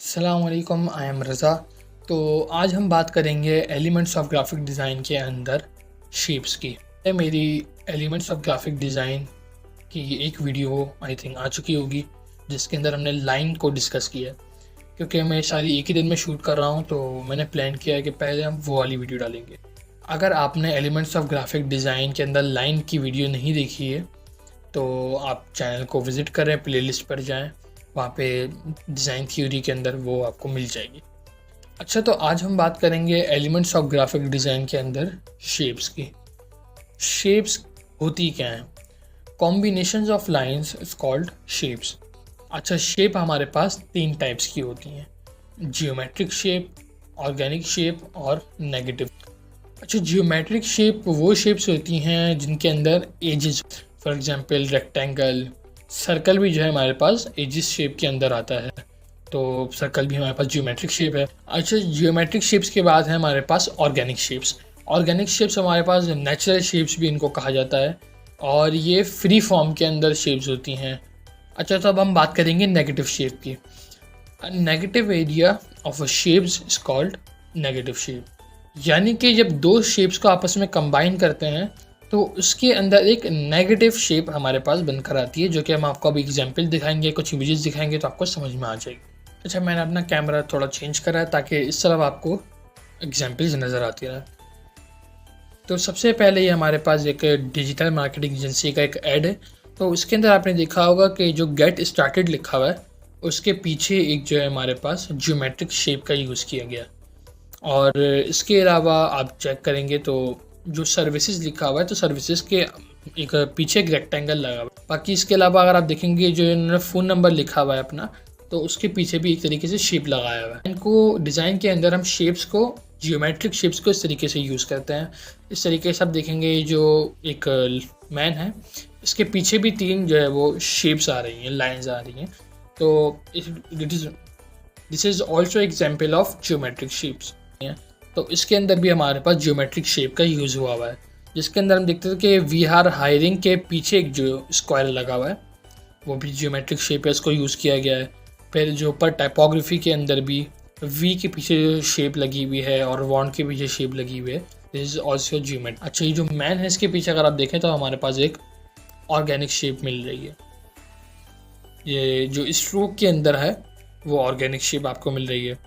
अस्सलाम वालेकुम, I am रज़ा। तो आज हम बात करेंगे एलिमेंट्स ऑफ ग्राफिक डिज़ाइन के अंदर शेप्स की। ये मेरी एलिमेंट्स ऑफ ग्राफिक डिज़ाइन की एक वीडियो आई थिंक आ चुकी होगी, जिसके अंदर हमने लाइन को डिस्कस किया है। क्योंकि मैं सारी एक ही दिन में शूट कर रहा हूँ, तो मैंने प्लान किया है कि पहले हम वो वाली वीडियो डालेंगे। अगर आपने एलिमेंट्स ऑफ ग्राफिक डिज़ाइन के अंदर लाइन की वीडियो नहीं देखी है, तो आप चैनल को विज़िट करें, प्लेलिस्ट पर जाएं, वहाँ पे डिज़ाइन थ्योरी के अंदर वो आपको मिल जाएगी। अच्छा, तो आज हम बात करेंगे एलिमेंट्स ऑफ ग्राफिक डिज़ाइन के अंदर शेप्स की। शेप्स होती क्या हैं? Combinations of lines is called shapes. अच्छा, शेप हमारे पास 3 टाइप्स की होती हैं: जियोमेट्रिक शेप, ऑर्गेनिक शेप और नेगेटिव। अच्छा, जियोमेट्रिक शेप वो शेप्स होती हैं जिनके अंदर edges, for example rectangle, circle भी जो है हमारे पास एजिस शेप के अंदर आता है, तो सर्कल भी हमारे पास जियोमेट्रिक शेप है। अच्छा, जियोमेट्रिक शेप्स के बाद है हमारे पास ऑर्गेनिक शेप्स। ऑर्गेनिक शेप्स हमारे पास नेचुरल शेप्स भी इनको कहा जाता है, और ये फ्री फॉर्म के अंदर शेप्स होती हैं। अच्छा, तो अब हम बात करेंगे नेगेटिव शेप की। Negative area of a shapes is called negative shape. यानी कि जब दो शेप्स को आपस में कंबाइन करते हैं तो उसके अंदर एक नेगेटिव शेप हमारे पास बनकर आती है, जो कि हम आपको अभी एग्जांपल दिखाएंगे, कुछ इमेजेस दिखाएंगे तो आपको समझ में आ जाएगी। अच्छा, मैंने अपना कैमरा थोड़ा चेंज करा है ताकि इस तरफ आपको एग्जांपल्स नज़र आती रहे। तो सबसे पहले ये हमारे पास एक डिजिटल मार्केटिंग एजेंसी का एक ऐड है। तो उसके अंदर आपने देखा होगा कि जो गेट स्टार्टेड लिखा हुआ है उसके पीछे एक जो है हमारे पास जियोमेट्रिक शेप का यूज़ किया गया। और इसके अलावा आप चेक करेंगे तो जो सर्विसेज लिखा हुआ है, तो सर्विसेज के एक पीछे एक रेक्टेंगल लगा हुआ है। बाकी इसके अलावा अगर आप देखेंगे जो इन्होंने फ़ोन नंबर लिखा हुआ है अपना, तो उसके पीछे भी एक तरीके से शेप लगाया हुआ है। इनको डिज़ाइन के अंदर हम शेप्स को, जियोमेट्रिक शेप्स को इस तरीके से यूज़ करते हैं। इस तरीके से आप देखेंगे जो एक मैन है, इसके पीछे भी 3 जो है वो शेप्स आ रही हैं, लाइन्स आ रही हैं। तो this is also example of geometric shapes. तो इसके अंदर भी हमारे पास जियोमेट्रिक शेप का यूज़ हुआ है, जिसके अंदर हम देखते थे कि वी आर हायरिंग के पीछे एक जो स्क्वायर लगा हुआ है वो भी जियोमेट्रिक शेप है, इसको यूज़ किया गया है। फिर जो ऊपर टाइपोग्राफी के अंदर भी वी के पीछे जो शेप लगी हुई है और वॉन्ट के पीछे शेप लगी हुई है, दिस इज ऑल्सो जियोमेट्रिक। अच्छा, ये जो मैन है इसके पीछे अगर आप देखें तो हमारे पास एक ऑर्गेनिक शेप मिल रही है। ये जो स्ट्रोक के अंदर है वो ऑर्गेनिक शेप आपको मिल रही है।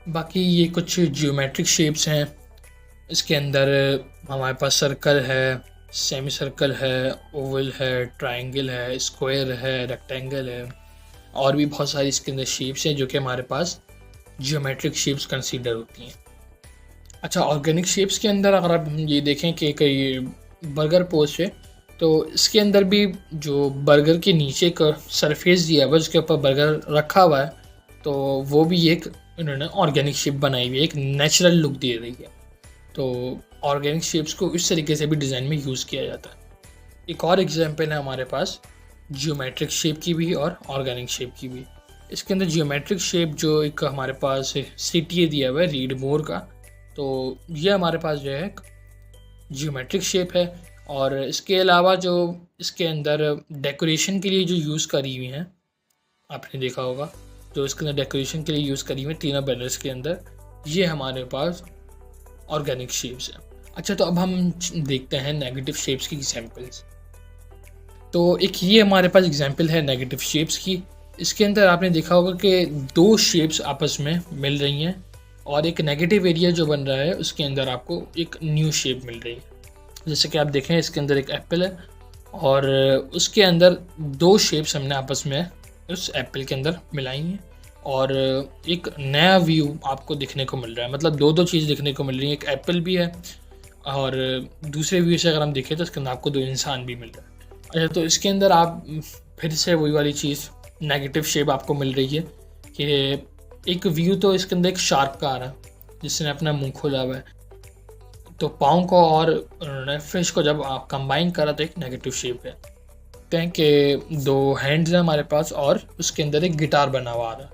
बाकी ये कुछ जियोमेट्रिक शेप्स हैं। इसके अंदर हमारे पास सर्कल है, सेमी सर्कल है, ओवल है, ट्रायंगल है, स्क्वायर है, रेक्टेंगल है, और भी बहुत सारी इसके अंदर शेप्स हैं जो कि हमारे पास जियोमेट्रिक शेप्स कंसीडर होती हैं। अच्छा, ऑर्गेनिक शेप्स के अंदर अगर आप ये देखें कि कई बर्गर पोस्ट है, तो इसके अंदर भी जो बर्गर के नीचे का सरफेस दिया हुआ है जिसके ऊपर बर्गर रखा हुआ है, तो वो भी एक इन्होंने ऑर्गेनिक शेप बनाई हुई है, एक नेचुरल लुक दे रही है। तो ऑर्गेनिक शेप्स को इस तरीके से भी डिज़ाइन में यूज़ किया जाता है। एक और एग्जांपल है हमारे पास जियोमेट्रिक शेप की भी और ऑर्गेनिक शेप की भी। इसके अंदर जियोमेट्रिक शेप जो एक हमारे पास CTA दिया हुआ है रीड मोर का, तो ये हमारे पास जो है जियोमेट्रिक शेप है। और इसके अलावा जो इसके अंदर डेकोरेशन के लिए जो यूज़ करी हुई हैं, आपने देखा होगा जो इसके अंदर डेकोरेशन के लिए यूज़ करी हुई तीनों बैनर्स के अंदर, ये हमारे पास ऑर्गेनिक शेप्स हैं। अच्छा, तो अब हम देखते हैं नेगेटिव शेप्स की एग्जांपल्स। तो एक ये हमारे पास एग्जांपल है नेगेटिव शेप्स की। इसके अंदर आपने देखा होगा कि 2 शेप्स आपस में मिल रही हैं और एक नेगेटिव एरिया जो बन रहा है उसके अंदर आपको एक न्यू शेप मिल रही है। जैसे कि आप देखें इसके अंदर एक एप्पल है और उसके अंदर 2 शेप्स हमने आपस में उस एप्पल के अंदर मिलाई हैं और एक नया व्यू आपको दिखने को मिल रहा है। मतलब 2 चीज़ दिखने को मिल रही हैं, एक एप्पल भी है और दूसरे व्यू से अगर हम देखें तो इसके अंदर आपको 2 इंसान भी मिल रहा है। अच्छा, तो इसके अंदर आप फिर से वही वाली चीज़ नेगेटिव शेप आपको मिल रही है कि एक व्यू तो इसके अंदर एक शार्क का आ रहा है जिसने अपना मुंह खोला हुआ है, तो पाँव को और फिश को जब आप कंबाइन करा तो एक नेगेटिव शेप है। देखते हैं कि 2 हैंड्स हैं हमारे पास और उसके अंदर एक गिटार बना हुआ आ रहा है,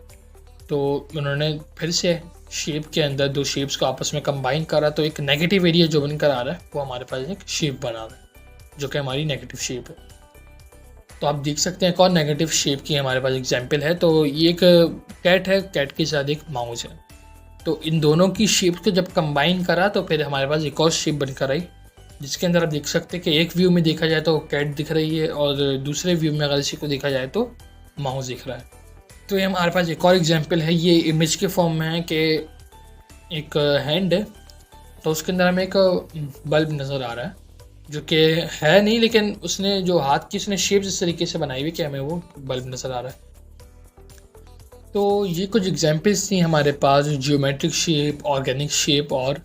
तो उन्होंने फिर से शेप के अंदर 2 शेप्स को आपस में कंबाइन करा तो एक नेगेटिव एरिया जो बनकर आ रहा है वो हमारे पास एक शेप बना रहा है जो कि हमारी नेगेटिव शेप है। तो आप देख सकते हैं एक और नेगेटिव शेप की हमारे पास एग्जाम्पल है। तो ये एक कैट है, कैट के साथ एक माउस है। तो इन दोनों की शेप को जब कंबाइन करा तो फिर हमारे पास एक और शेप बनकर आई, जिसके अंदर आप देख सकते हैं कि एक व्यू में देखा जाए तो कैट दिख रही है और दूसरे व्यू में अगर इसी को देखा जाए तो माउस दिख रहा है। तो ये हमारे पास एक और एग्जांपल है, ये इमेज के फॉर्म में है कि एक हैंड है, तो उसके अंदर हमें एक बल्ब नज़र आ रहा है जो कि है नहीं, लेकिन उसने जो हाथ की उसने शेप इस तरीके से बनाई हुई कि हमें वो बल्ब नज़र आ रहा है। तो ये कुछ एग्जांपल्स थी हमारे पास जियोमेट्रिक शेप, ऑर्गेनिक शेप और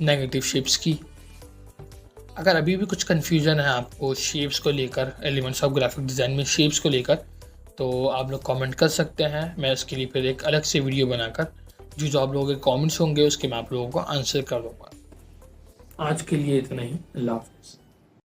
नेगेटिव शेप्स की। अगर अभी भी कुछ कन्फ्यूजन है आपको शेप्स को लेकर, एलिमेंट्स ऑफ ग्राफिक डिज़ाइन में शेप्स को लेकर, तो आप लोग कमेंट कर सकते हैं। मैं उसके लिए फिर एक अलग से वीडियो बनाकर जो आप लोगों के कमेंट्स होंगे उसके मैं आप लोगों को आंसर कर दूँगा। आज के लिए इतना ही। अल्लाह हाफ़िज़।